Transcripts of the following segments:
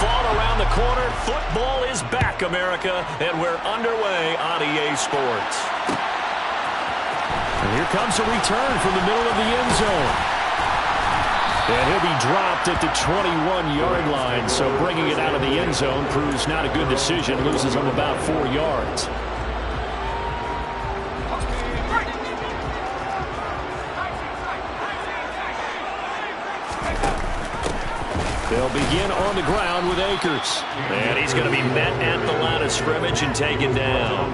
fall around the corner. Football is back, America, and we're underway on EA Sports. And here comes a return from the middle of the end zone. And he'll be dropped at the 21-yard line, so bringing it out of the end zone proves not a good decision. Loses him about 4 yards. They'll begin on the ground with Akers. And he's going to be met at the line of scrimmage and taken down.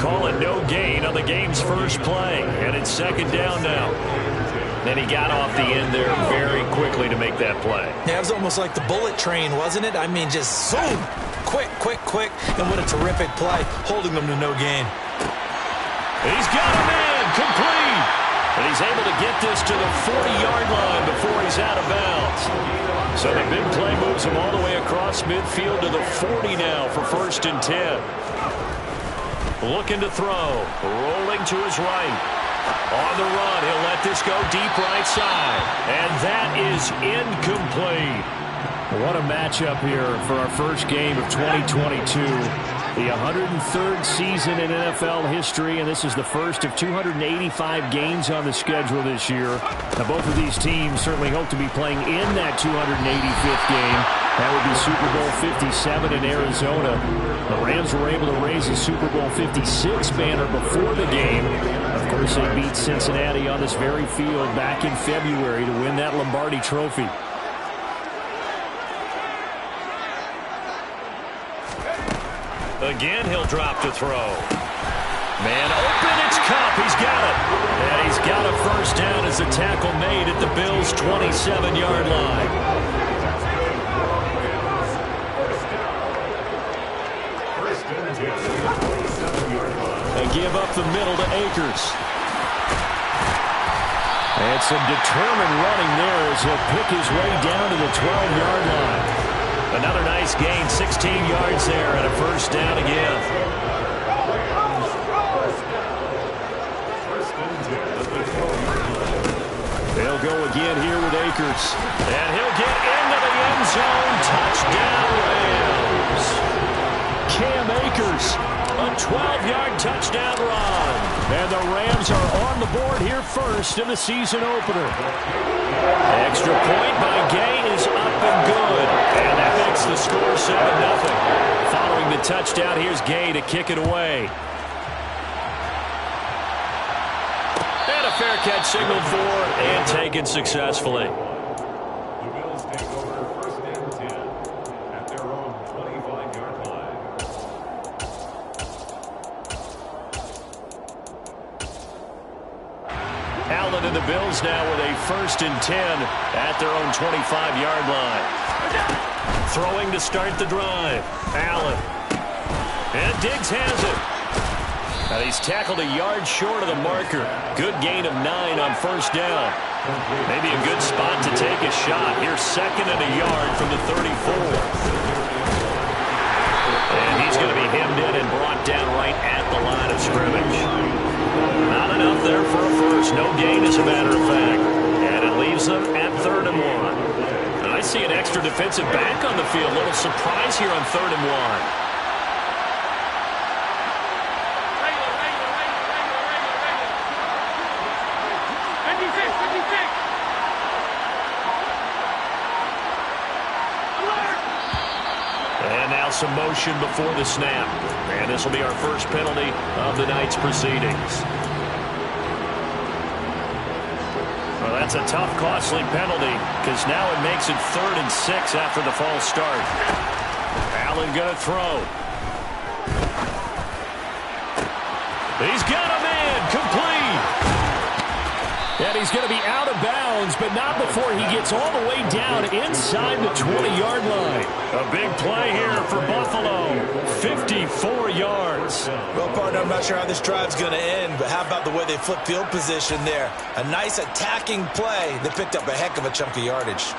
Call it no gain on the game's first play. And it's second down now. Then he got off the end there very quickly to make that play. Yeah, it was almost like the bullet train, wasn't it? I mean, just zoom. Quick, quick, quick. And what a terrific play, holding them to no gain. He's got a man complete. And he's able to get this to the 40-yard line before he's out of bounds. So the big play moves him all the way across midfield to the 40 now for 1st and 10. Looking to throw. Rolling to his right. On the run, he'll let this go deep right side. And that is incomplete. What a matchup here for our first game of 2022. The 103rd season in NFL history, and this is the first of 285 games on the schedule this year. Now, both of these teams certainly hope to be playing in that 285th game. That would be Super Bowl 57 in Arizona. The Rams were able to raise a Super Bowl 56 banner before the game. Of course, they beat Cincinnati on this very field back in February to win that Lombardi Trophy. Again, he'll drop to throw. Man open, it's Kupp. He's got it. And he's got a first down as the tackle made at the Bills' 27-yard line. They give up the middle to Akers. And some determined running there as he'll pick his way down to the 12-yard line. Another nice gain, 16 yards there, and a first down again. They'll go again here with Akers. And he'll get into the end zone. Touchdown, Rams. Cam Akers. A 12-yard touchdown run. And the Rams are on the board here first in the season opener. Extra point by Gay is up and good. And that makes the score 7-0. Following the touchdown, here's Gay to kick it away. And a fair catch signaled for and taken successfully. The Bills take over 1st and 10 at their own 25-yard line. Allen and the Bills now with a 1st and 10 at their own 25-yard line. Throwing to start the drive. Allen. And Diggs has it. And he's tackled a yard short of the marker. Good gain of 9 on first down. Maybe a good spot to take a shot. Here's 2nd and a yard from the 34. And he's going to be hemmed in and brought down right at the line of scrimmage. Not enough there for a first. No gain, as a matter of fact. And it leaves them at 3rd and 1. And I see an extra defensive back on the field. A little surprise here on 3rd and 1. And now some motion before the snap. And this will be our first penalty of the night's proceedings. Well, that's a tough, costly penalty because now it makes it 3rd and 6 after the false start. Allen going to throw. He's got a man complete. And he's going to be out of bounds, but not before he gets all the way down inside the 20-yard line. A big play here for Buffalo. 54 yards. Well, partner, I'm not sure how this drive's going to end, but how about the way they flip field position there? A nice attacking play. They picked up a heck of a chunk of yardage.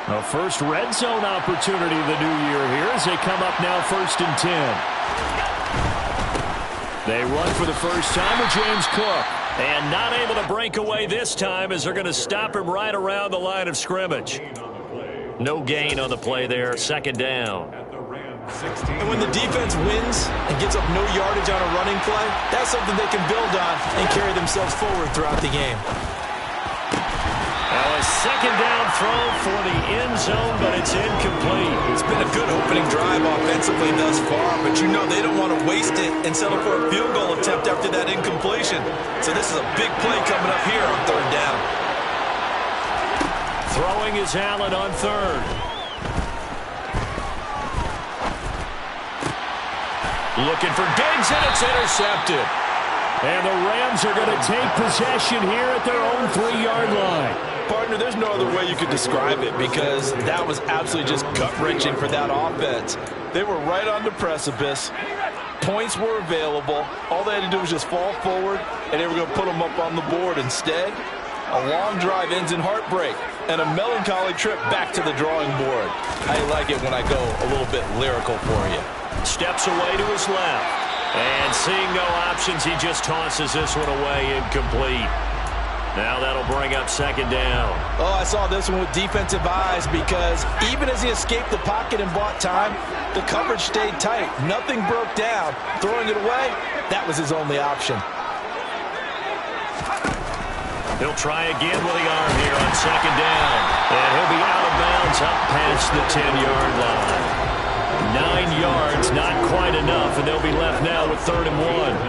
A first red zone opportunity of the new year here as they come up now 1st and 10. They run for the first time with James Cook. And not able to break away this time as they're going to stop him right around the line of scrimmage. On the play No gain on the play there. Second down. At the Rams 16. And when the defense wins and gets up no yardage on a running play, that's something they can build on and carry themselves forward throughout the game. Now a second down throw for the end zone, but it's incomplete. It's been a good opening drive offensively thus far, but you know they don't want to waste it and settle for a field goal attempt after that incompletion. So this is a big play coming up here on third down. Throwing is Allen on third. Looking for Diggs, and it's intercepted. And the Rams are going to take possession here at their own 3-yard line. Partner, there's no other way you could describe it because that was absolutely just gut-wrenching for that offense. They were right on the precipice. Points were available. All they had to do was just fall forward, and they were going to put them up on the board. Instead, a long drive ends in heartbreak and a melancholy trip back to the drawing board. I like it when I go a little bit lyrical for you. Steps away to his left. And seeing no options, he just tosses this one away, incomplete. Now that'll bring up second down. Oh, I saw this one with defensive eyes because even as he escaped the pocket and bought time, the coverage stayed tight. Nothing broke down. Throwing it away, that was his only option. He'll try again with the arm here on second down. And he'll be out of bounds up past the 10-yard line. 9 yards, not quite enough, and they'll be left now with 3rd and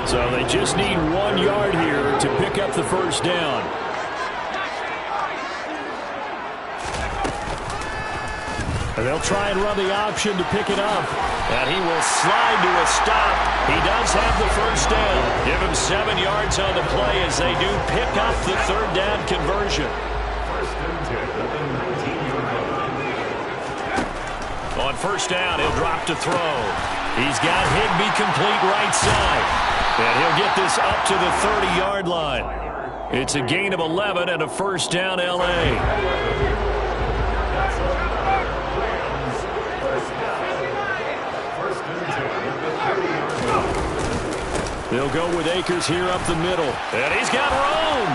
1. So they just need 1 yard here to pick up the first down. And they'll try and run the option to pick it up. And he will slide to a stop. He does have the first down. Give him 7 yards on the play as they do pick up the 3rd down conversion. First and 10 at the 19-yard line. On first down, he'll drop to throw. He's got Higbee complete right side. And he'll get this up to the 30-yard line. It's a gain of 11 and a first down, L.A. They'll go with Akers here up the middle. And he's got Rome.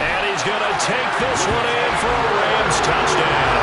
And he's going to take this one in for a Rams touchdown.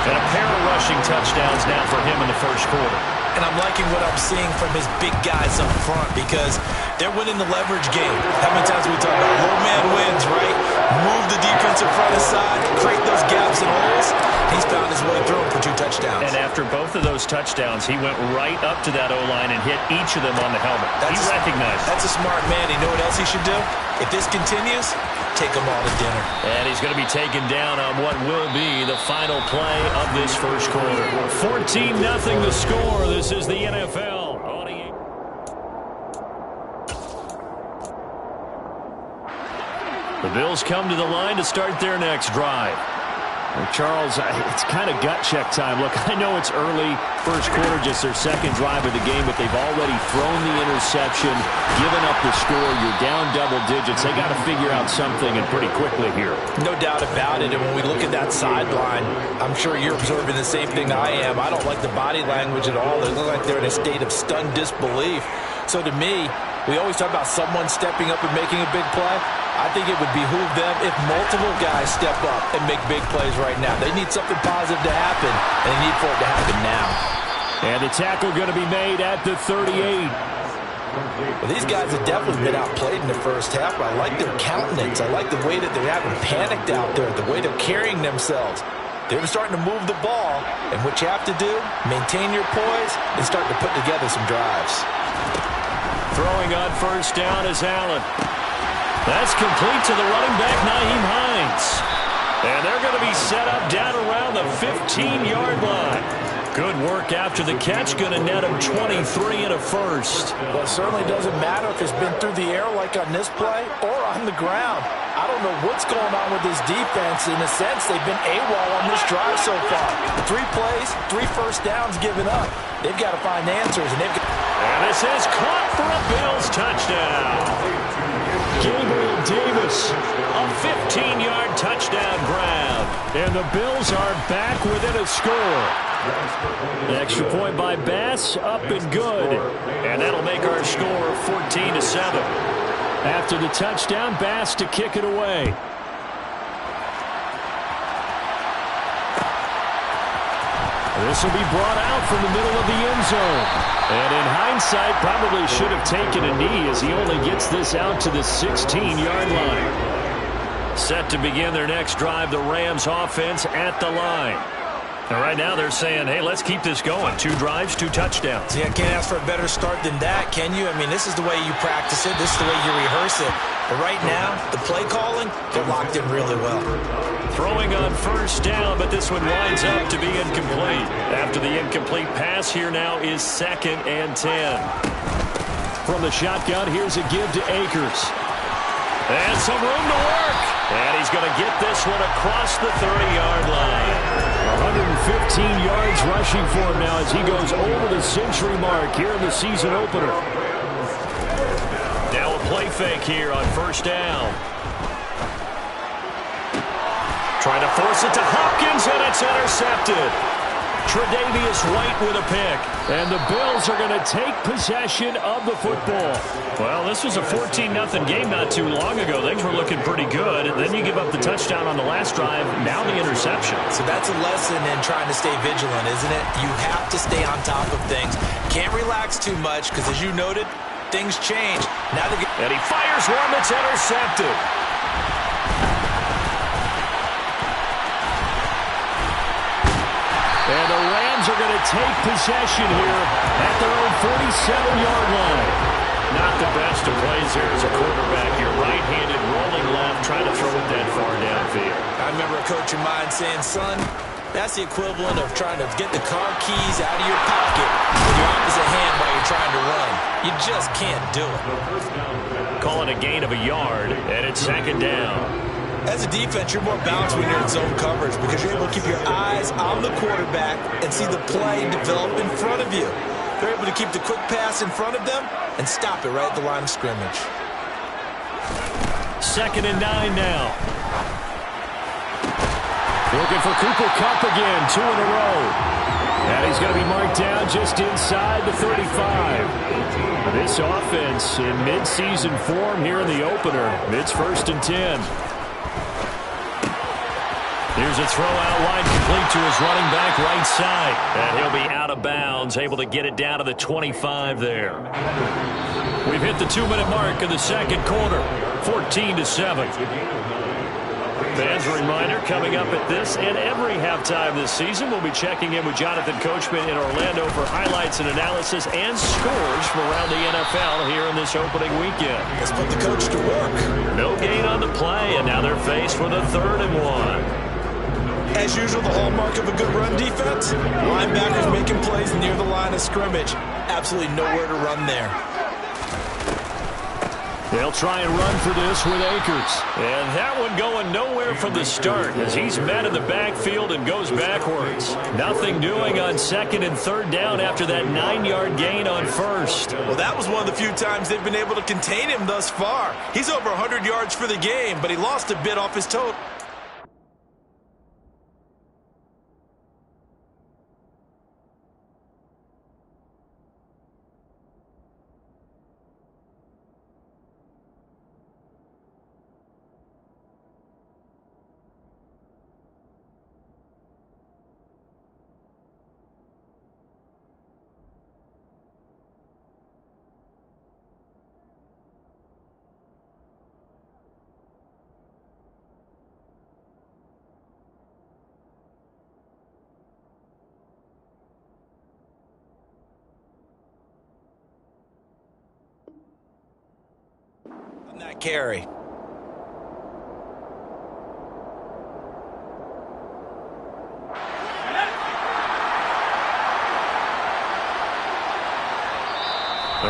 And a pair of rushing touchdowns now for him in the first quarter. And I'm liking what I'm seeing from his big guys up front because they're winning the leverage game. How many times we talk about low man wins, right? Move the defensive front aside, create those gaps and holes. He's found his way through them for 2 touchdowns. And after both of those touchdowns, he went right up to that O-line and hit each of them on the helmet. He recognized it. That's a smart man. You know what else he should do? If this continues, take them all to dinner. And he's going to be taken down on what will be the final play of this first quarter. 14-0 the score. This is the NFL. The Bills come to the line to start their next drive. Well, Charles, it's kind of gut check time. Look, I know it's early, first quarter, just their second drive of the game, but they've already thrown the interception, given up the score. You're down double digits. They got to figure out something, and pretty quickly here. No doubt about it. And when we look at that sideline, I'm sure you're observing the same thing I am. I don't like the body language at all. They look like they're in a state of stunned disbelief. So to me, we always talk about someone stepping up and making a big play. I think it would behoove them if multiple guys step up and make big plays right now. They need something positive to happen, and they need for it to happen now. And the tackle going to be made at the 38. Well, these guys have definitely been outplayed in the first half, but I like their countenance. I like the way that they're having panicked out there, the way they're carrying themselves. They're starting to move the ball, and what you have to do, maintain your poise and start to put together some drives. Throwing on first down is Allen. That's complete to the running back, Nyheim Hines. And they're going to be set up down around the 15-yard line. Good work after the catch. Going to net him 23 and a first. Well, it certainly doesn't matter if it's been through the air like on this play or on the ground. I don't know what's going on with this defense. In a sense, they've been AWOL on this drive so far. 3 plays, 3 first downs given up. They've got to find answers. And this is caught for a Bills touchdown. Gabriel Davis, a 15-yard touchdown grab. And the Bills are back within a score. The extra point by Bass, up and good. And that'll make our score 14-7. After the touchdown, Bass to kick it away. This will be brought out from the middle of the end zone. And in hindsight, probably should have taken a knee as he only gets this out to the 16-yard line. Set to begin their next drive, the Rams offense at the line. And right now they're saying, hey, let's keep this going. 2 drives, 2 touchdowns. See, I can't ask for a better start than that, can you? I mean, this is the way you practice it. This is the way you rehearse it. But right now, the play calling, they're locked in really well. Throwing on first down, but this one winds up to be incomplete. After the incomplete pass, here now is 2nd and 10. From the shotgun, here's a give to Akers. And some room to work. And he's going to get this one across the 30-yard line. 115 yards rushing for him now as he goes over the century mark here in the season opener. Now a play fake here on first down. Trying to force it to Hopkins, and it's intercepted. Tre'Davious White with a pick. And the Bills are going to take possession of the football. Well, this was a 14-0 game not too long ago. Things were looking pretty good. And then you give up the touchdown on the last drive. Now the interception. So that's a lesson in trying to stay vigilant, isn't it? You have to stay on top of things. Can't relax too much because, as you noted, things change. Now and he fires one that's intercepted. And the Rams are going to take possession here at their own 47-yard line. Not the best of plays here as a quarterback. You're right-handed, rolling left, trying to throw it that far downfield. I remember a coach of mine saying, son, that's the equivalent of trying to get the car keys out of your pocket with your opposite hand while you're trying to run. You just can't do it. Call it a gain of a yard, and it's 2nd down. As a defense, you're more balanced when you're in zone coverage because you're able to keep your eyes on the quarterback and see the play develop in front of you. They're able to keep the quick pass in front of them and stop it right at the line of scrimmage. 2nd and 9 now. Looking for Cooper Kupp again, 2 in a row. And he's going to be marked down just inside the 35. This offense in mid-season form here in the opener. It's 1st and 10. Here's a throw out wide, complete to his running back right side. And he'll be out of bounds, able to get it down to the 25 there. We've hit the 2-minute mark of the second quarter, 14-7. Fans, a reminder, coming up at this and every halftime this season, we'll be checking in with Jonathan Coachman in Orlando for highlights and analysis and scores from around the NFL here in this opening weekend. Let's put the coach to work. No gain on the play, and now they're faced with a 3rd and 1. As usual, the hallmark of a good run defense, linebackers making plays near the line of scrimmage. Absolutely nowhere to run there. They'll try and run for this with Akers. And that one going nowhere from the start as he's met in the backfield and goes backwards. Nothing doing on 2nd and 3rd down after that 9-yard gain on 1st. Well, that was one of the few times they've been able to contain him thus far. He's over 100 yards for the game, but he lost a bit off his toe. That carry. The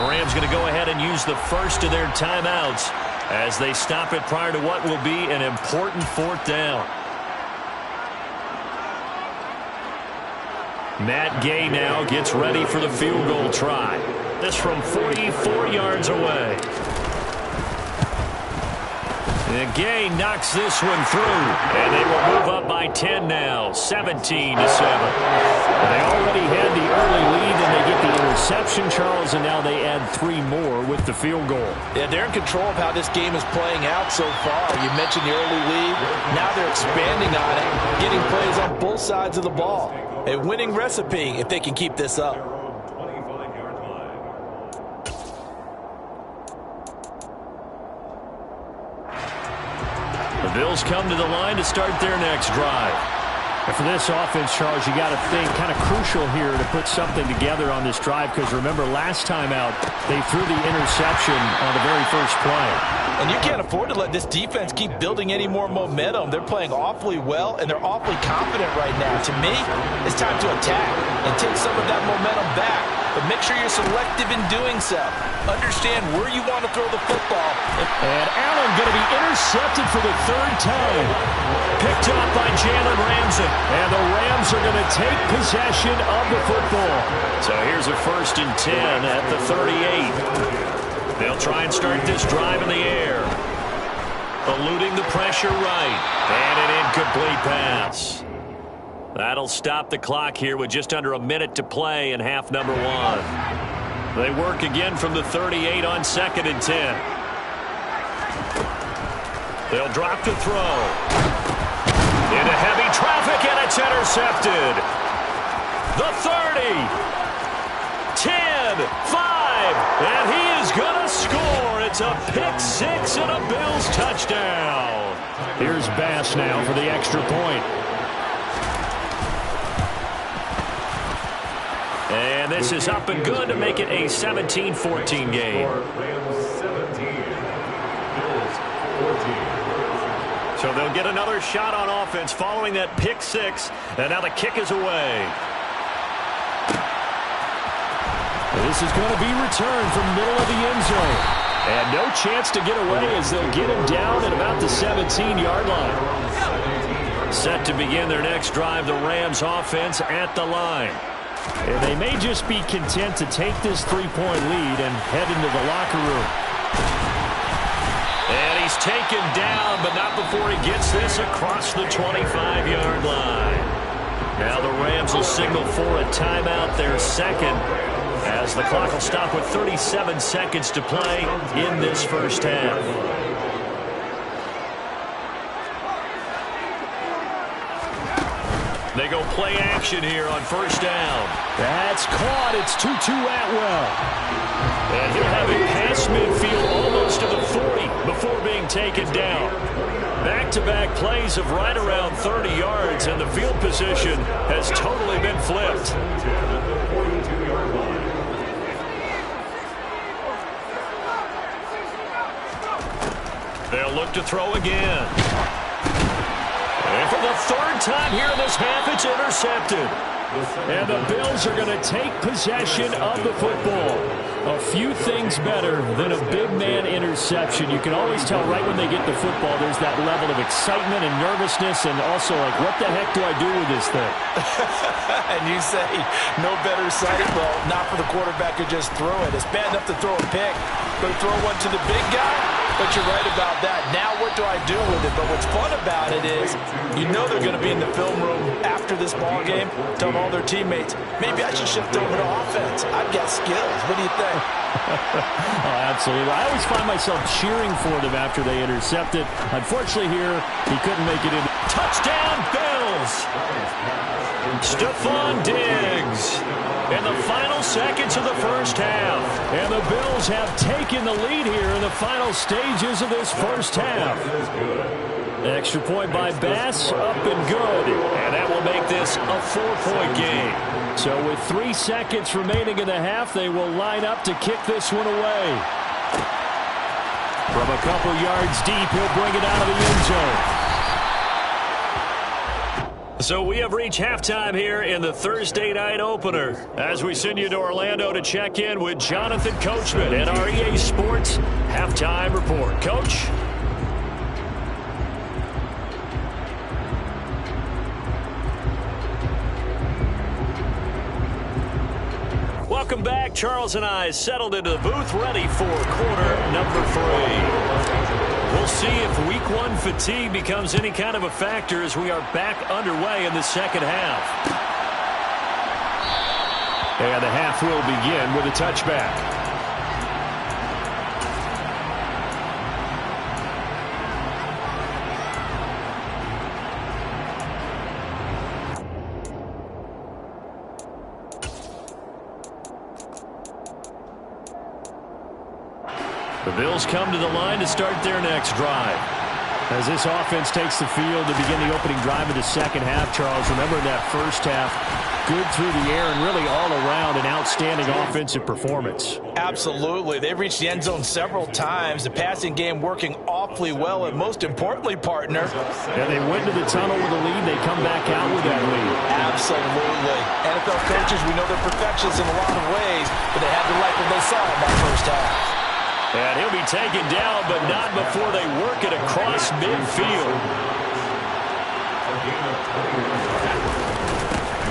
Rams going to go ahead and use the first of their timeouts as they stop it prior to what will be an important 4th down. Matt Gay now gets ready for the field goal try. This from 44 yards away. And Gay knocks this one through. And they will move up by 10 now, 17-7. They already had the early lead, and they get the interception, Charles, and now they add 3 more with the field goal. Yeah, they're in control of how this game is playing out so far. You mentioned the early lead. Now they're expanding on it, getting plays on both sides of the ball. A winning recipe if they can keep this up. The Bills come to the line to start their next drive. And for this offense, Charles, you got to think kind of crucial here to put something together on this drive, because remember, last time out, they threw the interception on the very first play. And you can't afford to let this defense keep building any more momentum. They're playing awfully well, and they're awfully confident right now. To me, it's time to attack and take some of that momentum back. But make sure you're selective in doing so. Understand where you want to throw the football. And Allen going to be intercepted for the 3rd time. Picked up by Jalen Ramsey. And the Rams are going to take possession of the football. So here's a 1st and 10 at the 38. They'll try and start this drive in the air. Eluding the pressure right. And an incomplete pass. That'll stop the clock here with just under a minute to play in half number 1. They work again from the 38 on 2nd and 10. They'll drop to throw. Into heavy traffic, and it's intercepted. The 30. 10, 5, and he is going to score. It's a pick 6 and a Bills touchdown. Here's Bass now for the extra point. And this is up and good to make it a 17-14 game. So they'll get another shot on offense following that pick 6, and now the kick is away. This is going to be returned from the middle of the end zone. And no chance to get away as they'll get him down at about the 17-yard line. Set to begin their next drive, the Rams offense at the line. And they may just be content to take this 3-point lead and head into the locker room. And he's taken down, but not before he gets this across the 25-yard line. Now the Rams will signal for a timeout, their 2nd, as the clock will stop with 37 seconds to play in this first half. They go play action here on 1st down. That's caught. It's Tutu Atwell. And he'll have it past midfield almost to the 40 before being taken down. Back-to-back plays of right around 30 yards, and the field position has totally been flipped. They'll look to throw again. And for the 3rd time here in this half, it's intercepted. And the Bills are going to take possession of the football. A few things better than a big man interception. You can always tell right when they get the football, there's that level of excitement and nervousness, and also like, what the heck do I do with this thing? And you say, no better sight? Well, not for the quarterback to just throw it. It's bad enough to throw a pick, but to throw one to the big guy? But you're right about that. Now what do I do with it? But what's fun about it is you know they're going to be in the film room after this ball game telling all their teammates, maybe I should shift over to offense. I've got skills. What do you think? Oh, absolutely. I always find myself cheering for them after they intercept it. Unfortunately here, he couldn't make it in. Touchdown, Bills! Stephon Diggs in the final seconds of the first half. And the Bills have taken the lead here in the final stages of this first half. Extra point by Bass, up and good. And that will make this a 4-point game. So with 3 seconds remaining in the half, they will line up to kick this one away. From a couple yards deep, he'll bring it out of the end zone. So we have reached halftime here in the Thursday night opener as we send you to Orlando to check in with Jonathan Coachman at our EA Sports Halftime Report. Coach? Welcome back. Charles and I settled into the booth ready for quarter number 3. We'll see see if week one fatigue becomes any kind of a factor as we are back underway in the second half. And the half will begin with a touchback. The Bills come to the line to start their next drive. As this offense takes the field to begin the opening drive of the second half, Charles, remember that first half, good through the air and really all around an outstanding offensive performance. Absolutely. They've reached the end zone several times. The passing game working awfully well, and most importantly, partner. And they went to the tunnel with a lead. They come back out with that lead. Absolutely. NFL coaches, we know they're perfectionists in a lot of ways, but they had to like what they saw in that first half. And he'll be taken down, but not before they work it across midfield.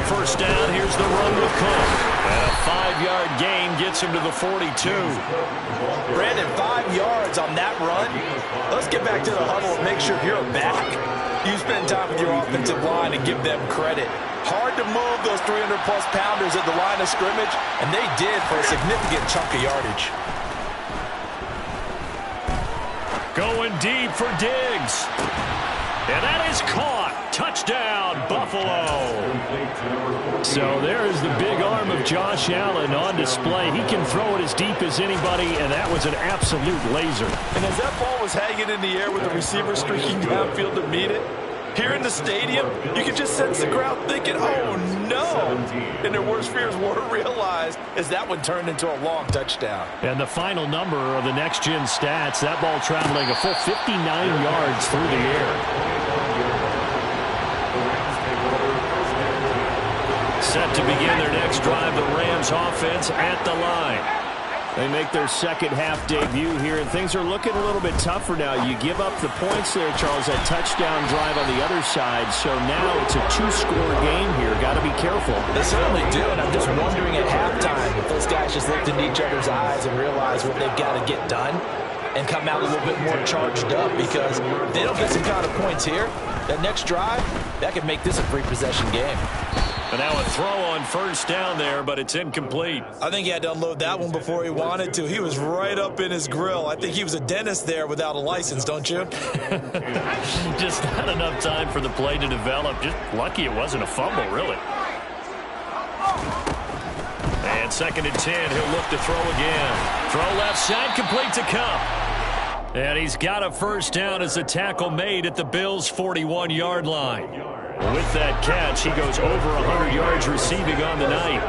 First down, here's the run with Cook. And a 5-yard gain gets him to the 42. Brandon, 5 yards on that run. Let's get back to the huddle and make sure you're back. You spend time with your offensive line and give them credit. Hard to move those 300-plus pounders at the line of scrimmage, and they did for a significant chunk of yardage. Going deep for Diggs. And that is caught. Touchdown, Buffalo. So there is the big arm of Josh Allen on display. He can throw it as deep as anybody, and that was an absolute laser. And as that ball was hanging in the air with the receiver streaking downfield to meet it, here in the stadium, you can just sense the crowd thinking, oh, no. And their worst fears were realized as that one turned into a long touchdown. And the final number of the next-gen stats, that ball traveling a full 59 yards through the air. Set to begin their next drive, the Rams offense at the line. They make their second half debut here, and things are looking a little bit tougher now. You give up the points there, Charles, that touchdown drive on the other side. So now it's a 2-score game here. Got to be careful. They certainly do, and I'm just wondering at halftime if those guys just looked into each other's eyes and realized what they've got to get done and come out a little bit more charged up, because if they don't get some kind of points here, that next drive, that could make this a free-possession game. And now a throw on first down there, but it's incomplete. I think he had to unload that one before he wanted to. He was right up in his grill. I think he was a dentist there without a license, don't you? Just not enough time for the play to develop. Just lucky it wasn't a fumble, really. And 2nd and 10, he'll look to throw again. Throw left side, complete to Kupp. And he's got a first down as the tackle made at the Bills' 41-yard line. With that catch, he goes over 100 yards receiving on the night.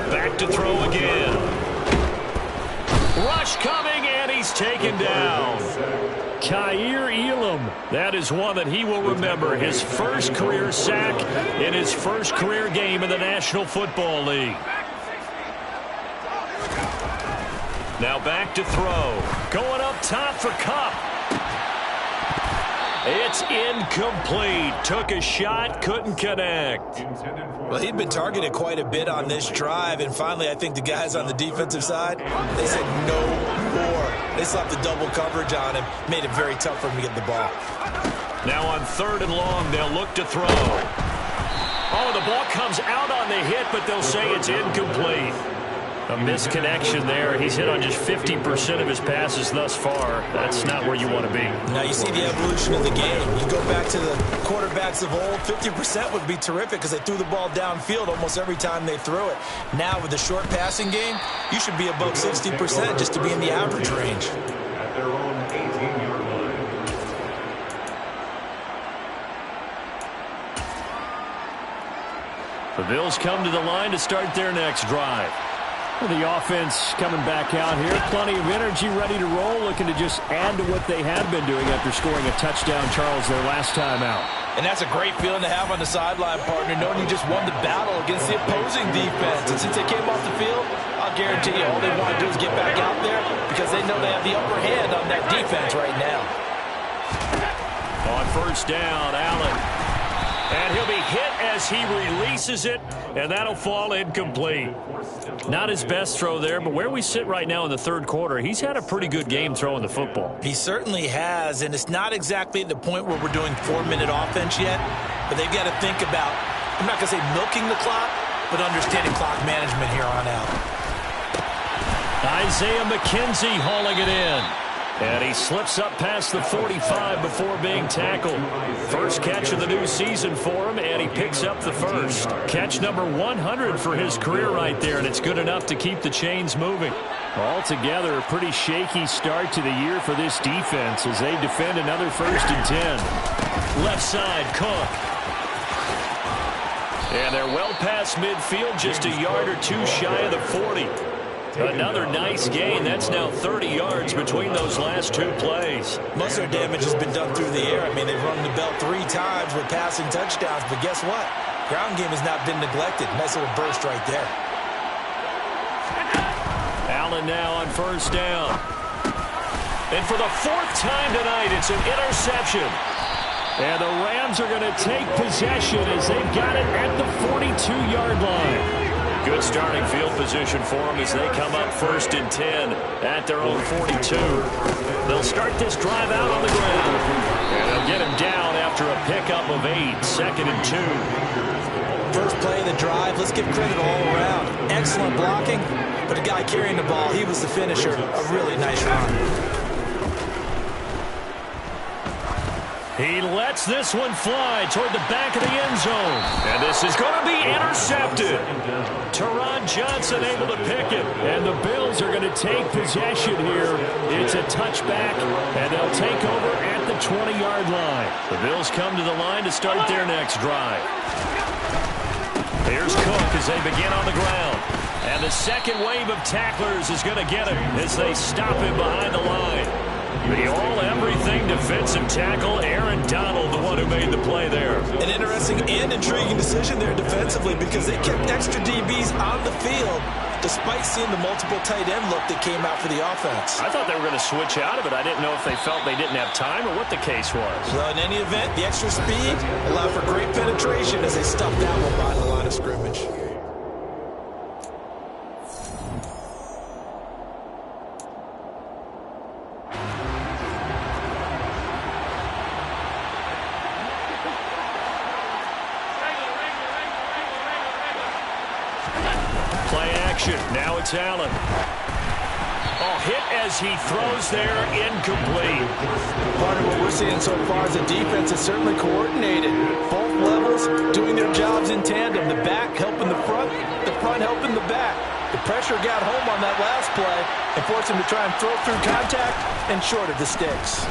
Back to throw again. Rush coming, and he's taken down. Kaiir Elam. That is one that he will remember. His first career sack in his first career game in the National Football League. Now back to throw. Going up top for Kupp. It's incomplete. Took a shot, couldn't connect. Well, he'd been targeted quite a bit on this drive, and finally I think the guys on the defensive side, they said no more. They slapped the double coverage on him, made it very tough for him to get the ball. Now on 3rd and long, they'll look to throw. Oh, the ball comes out on the hit, but they'll say it's incomplete. A misconnection there. He's hit on just 50% of his passes thus far. That's not where you want to be. Now you see the evolution of the game. You go back to the quarterbacks of old, 50% would be terrific because they threw the ball downfield almost every time they threw it. Now with the short passing game, you should be above 60% just to be in the average range. At their own 18-yard line. The Bills come to the line to start their next drive. The offense coming back out here. Plenty of energy, ready to roll, looking to just add to what they have been doing after scoring a touchdown, Charles, their last time out. And that's a great feeling to have on the sideline, partner, knowing you just won the battle against the opposing defense. And since they came off the field, I'll guarantee you all they want to do is get back out there because they know they have the upper hand on that defense right now. On first down, Allen. And he'll be hit as he releases it, and that'll fall incomplete. Not his best throw there, but where we sit right now in the third quarter, he's had a pretty good game throwing the football. He certainly has, and it's not exactly at the point where we're doing 4-minute offense yet, but they've got to think about, I'm not going to say milking the clock, but understanding clock management here on out. Isaiah McKenzie hauling it in. And he slips up past the 45 before being tackled. First catch of the new season for him, and he picks up the first. Catch number 100 for his career right there, and it's good enough to keep the chains moving. Altogether, a pretty shaky start to the year for this defense as they defend another 1st and 10. Left side, Cook. And they're well past midfield, just a yard or two shy of the 40. Another nice gain. That's now 30 yards between those last two plays. Most of their damage has been done through the air. I mean, they've rung the bell 3 times with passing touchdowns, but guess what? Ground game has not been neglected. Nice little burst right there. Allen now on 1st down. And for the 4th time tonight, it's an interception. And the Rams are going to take possession as they've got it at the 42-yard line. Good starting field position for them as they come up 1st and 10 at their own 42. They'll start this drive out on the ground. And they'll get him down after a pickup of 8, 2nd and 2. First play of the drive, let's give credit all around. Excellent blocking, but the guy carrying the ball, he was the finisher. A really nice run. He lets this one fly toward the back of the end zone. And this is going to be intercepted. Teron Johnson able to pick it. And the Bills are going to take possession here. It's a touchback, and they'll take over at the 20-yard line. The Bills come to the line to start their next drive. Here's Cook as they begin on the ground. And the second wave of tacklers is going to get him as they stop him behind the line. The all-everything defensive tackle, Aaron Donald, the one who made the play there. An interesting and intriguing decision there defensively because they kept extra DBs on the field despite seeing the multiple tight end look that came out for the offense. I thought they were going to switch out of it. I didn't know if they felt they didn't have time or what the case was. Well, in any event, the extra speed allowed for great penetration as they stuffed that one behind the line of scrimmage. Now it's Allen. Oh, hit as he throws there, incomplete. Part of what we're seeing so far is the defense is certainly coordinated. Both levels doing their jobs in tandem. The back helping the front helping the back. The pressure got home on that last play and forced him to try and throw through contact and short of the sticks.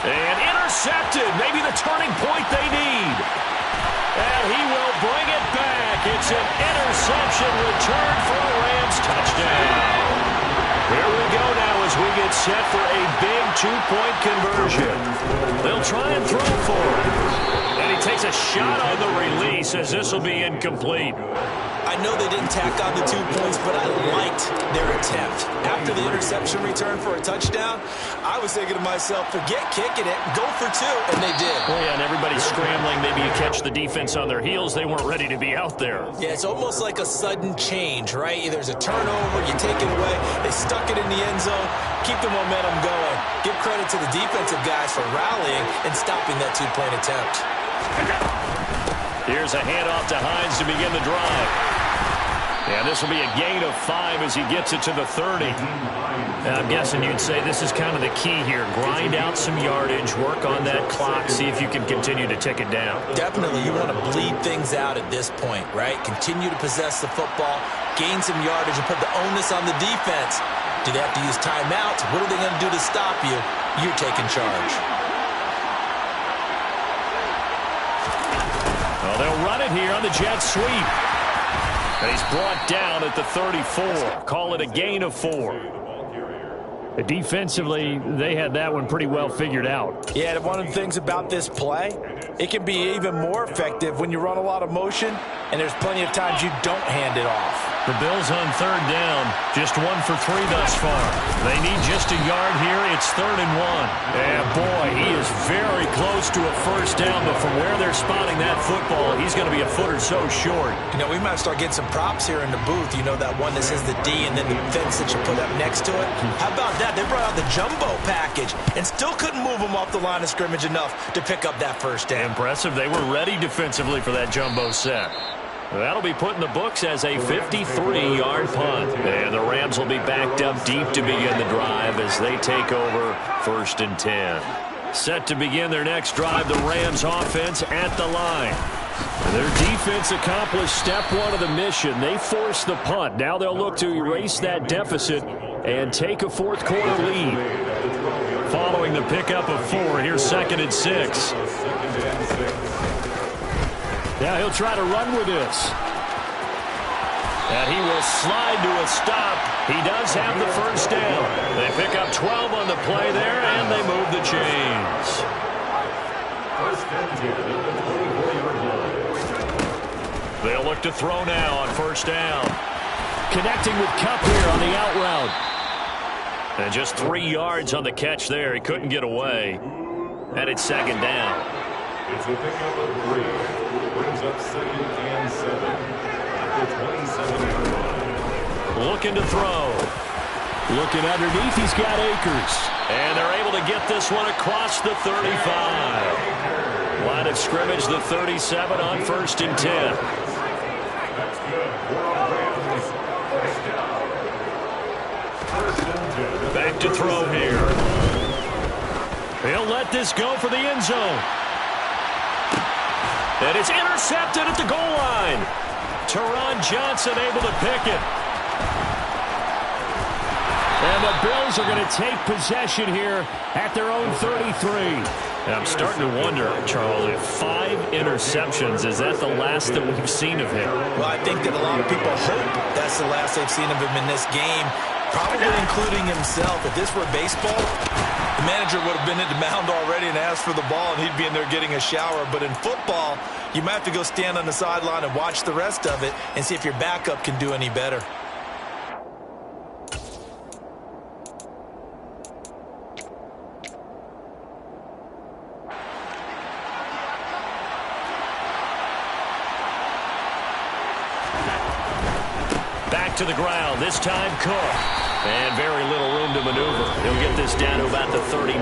And intercepted. Maybe the turning point they need. And he will bring it back. It's an interception return for a Rams touchdown. Here we go now as we get set for a big two-point conversion. They'll try and throw for it. And he takes a shot on the release as this will be incomplete. I know they didn't tack on the 2 points, but I liked their attempt. After the interception return for a touchdown, I was thinking to myself, forget kicking it, go for 2, and they did. Well, yeah, and everybody's scrambling. Maybe you catch the defense on their heels. They weren't ready to be out there. Yeah, it's almost like a sudden change, right? There's a turnover, you take it away, they stuck it in the end zone, keep the momentum going. Give credit to the defensive guys for rallying and stopping that 2-point attempt. Here's a handoff to Hines to begin the drive. And this will be a gain of 5 as he gets it to the 30. And I'm guessing you'd say this is kind of the key here. Grind out some yardage, work on that clock, see if you can continue to tick it down. Definitely, you want to bleed things out at this point, right? Continue to possess the football, gain some yardage, and put the onus on the defense. Do they have to use timeouts? What are they going to do to stop you? You're taking charge. Well, they'll run it here on the jet sweep. And he's brought down at the 34. Call it a gain of 4. Defensively, they had that one pretty well figured out. Yeah, one of the things about this play, it can be even more effective when you run a lot of motion, and there's plenty of times you don't hand it off. The Bills on third down, just 1 for 3 thus far. They need just a yard here. It's 3rd and 1. And boy, he is very close to a first down, but from where they're spotting that football, he's going to be a foot or so short. You know, we might start getting some props here in the booth. You know, that one that says the D and then the fence that you put up next to it. How about that? They brought out the jumbo package and still couldn't move him off the line of scrimmage enough to pick up that first down. Impressive. They were ready defensively for that jumbo set. That'll be put in the books as a 53-yard punt. And the Rams will be backed up deep to begin the drive as they take over 1st and 10. Set to begin their next drive, the Rams offense at the line. Their defense accomplished step 1 of the mission. They forced the punt. Now they'll look to erase that deficit and take a fourth quarter lead. Following the pickup of 4, here's 2nd and 6. Now he'll try to run with this. And he will slide to a stop. He does have the first down. They pick up 12 on the play there, and they move the chains. They'll look to throw now on first down. Connecting with Kupp here on the out route. And just 3 yards on the catch there. He couldn't get away. And it's 2nd down. It's a pickup of 3. Brings up 2nd and 7. At the 27-yard line. Looking to throw. Looking underneath, he's got Akers. And they're able to get this one across the 35. Line of scrimmage, the 37 on 1st and 10. That's good. Back to throw here. He'll let this go for the end zone. And it's intercepted at the goal line. Taron Johnson able to pick it. And the Bills are going to take possession here at their own 33. And I'm starting to wonder, Charles, if 5 interceptions, is that the last that we've seen of him? Well, I think that a lot of people hope that's the last they've seen of him in this game, probably including himself. If this were baseball, the manager would have been at the mound already and asked for the ball, and he'd be in there getting a shower. But in football, you might have to go stand on the sideline and watch the rest of it and see if your backup can do any better. Back to the ground, this time Cook. And very little room to maneuver. He'll get this down to about the 39.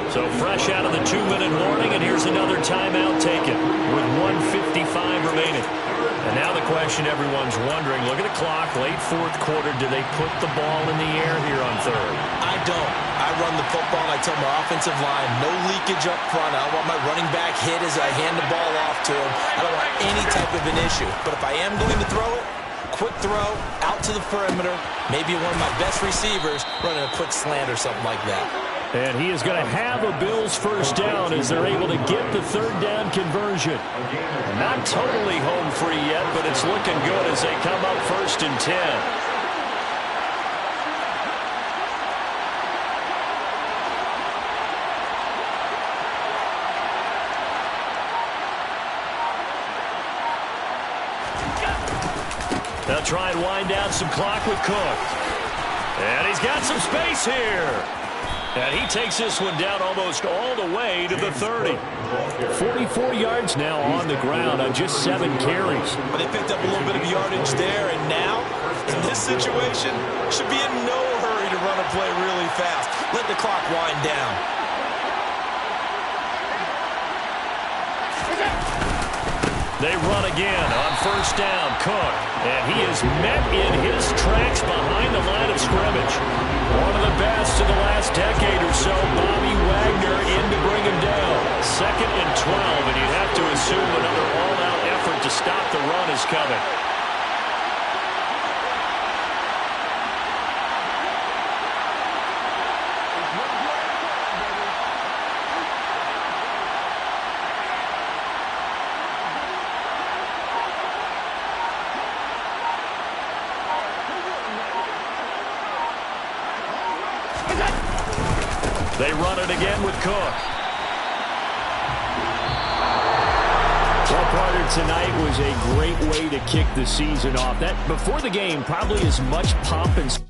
So fresh out of the 2-minute warning, and here's another timeout taken with 1:55 remaining. And now the question everyone's wondering, look at the clock, late 4th quarter, do they put the ball in the air here on 3rd? I don't. I run the football, and I tell my offensive line, no leakage up front. I don't want my running back hit as I hand the ball off to him. I don't want any type of an issue. But if I am going to throw it, quick throw, out to the perimeter, maybe one of my best receivers running a quick slant or something like that. And he is going to have a Bills first down as they're able to get the 3rd down conversion. Not totally home free yet, but it's looking good as they come up 1st and 10. They'll try and wind down some clock with Cook. And he's got some space here. And he takes this one down almost all the way to the 30. 44 yards now on the ground on just 7 carries. But they picked up a little bit of yardage there, and now, in this situation, should be in no hurry to run a play really fast. Let the clock wind down. They run again on first down, Cook. And he is met in his tracks behind the line of scrimmage. One of the best in the last decade or so, Bobby Wagner in to bring him down. 2nd and 12, and you'd have to assume another all-out effort to stop the run is coming. They run it again with Cook. Well, partner, here tonight was a great way to kick the season off. That before the game, probably as much pomp and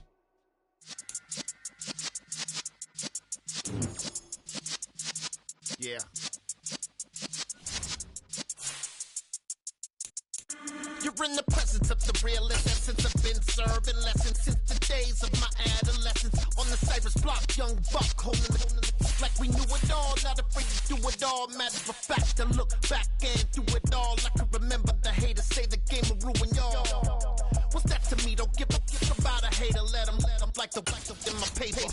yeah. You're in the presence of the realest essence. I've been serving lessons since the days of my adolescence. On the Cypress block, young buck holding it like we knew it all. Not afraid to do it all. Matter of fact, I look back and do it all. I can remember the haters say the game will ruin y'all. What's that to me? Don't give a fuck about a hater. Let them like the in my paper.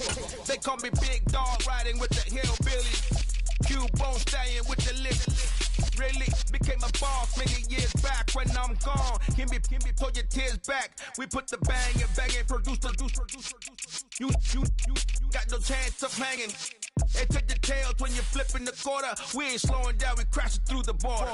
They call me Big Dog, riding with the hillbillies. Cubone staying with the list. Really became a boss many years back. When I'm gone, can be pull your tears back. We put the bang and produce. You got no chance of hanging. They take the tails when you're flipping the quarter. We ain't slowing down, we crashing through the border.